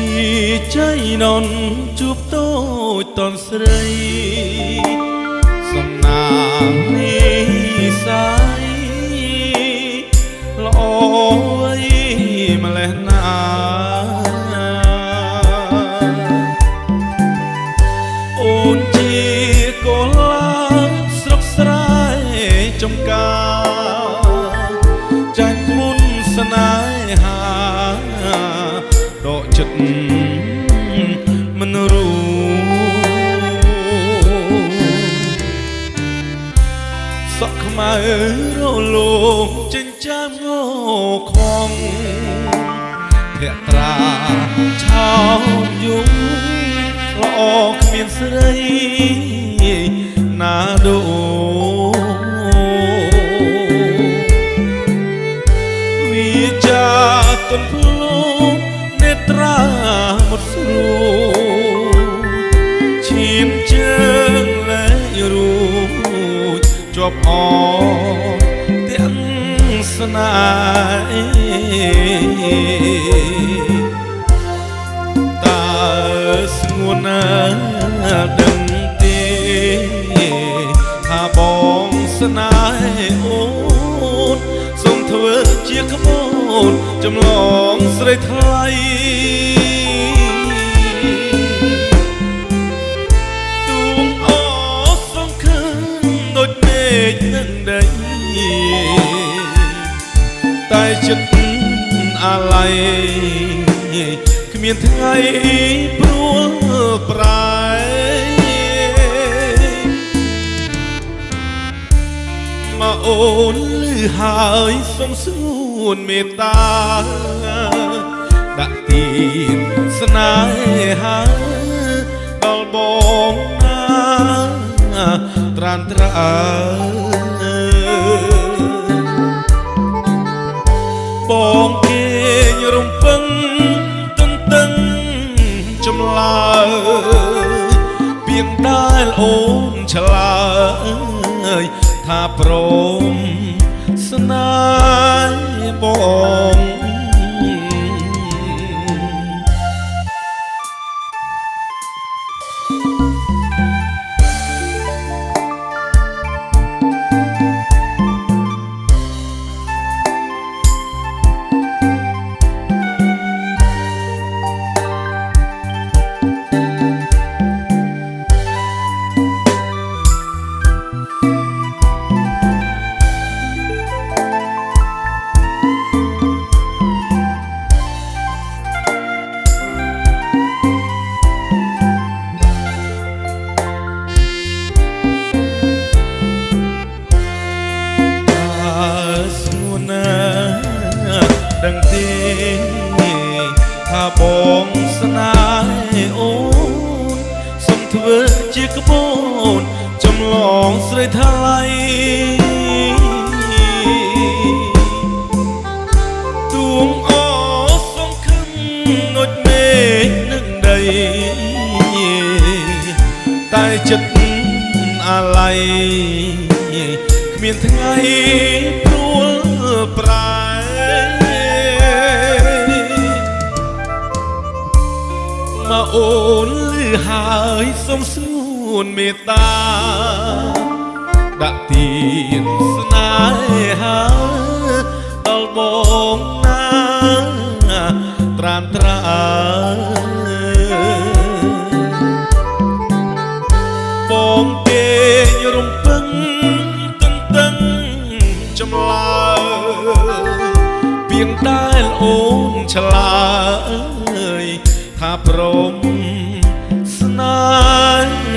ជាចៃននជួបតូចតនស្រីសំណាងនេះសាយល្អអីម្លេះណាអូនជាកូនឡាស្រុកស្រែចំការចាញ់មុនស្នេហាដកចិត្តមិនรู้សក់ខ្មៅរលោងចិញ្ចាំងខំភក្ត្រាឆោមយំល្អគ្មានស្រីណាដូវាចាទុនភ្លូនេត្រាមុតស្រួឈាមជើងលែងរួចជាប់អទាំងស្នេហ៍តើស្ងួនណាដឹងទេថាបងស្នេហ៍អូនសូមធ្វើជាក្បូនចម្លងស្រីថ្លៃទួងអសងខឹងដូចមេឃនឹងដីតែចិត្តអាឡ័យគ្មានថ្ងៃព្រួលប្រែមកអូនលឺហើយសុំស្ងួនមេត្តាដាក់ទៀនស្នេហាដល់បងណាត្រានត្រើបងគេរំពឹងទន្ទឹងចម្លើយពីងដែលអូនឆ្លើយថាព្រមស្នេហ៍បងដឹងទេថាបងស្នេហ៍អូនសូមធ្វើជាក្បូនចម្លងស្រីថ្លៃទួងអសងខឹងដូចមេឃនឹងដីតែចិត្តអាឡ័យគ្មានថ្ងៃព្រួលប្រែមកអូនលឺហើយសុំស្ងួនមេត្តាដាក់ទៀនស្នេហាដល់បងណាត្រានត្រើបងគេរំពឹងទន្ទឹងចម្លើយពីងដែលអូនឆ្លើយថាព្រមស្នេហ៍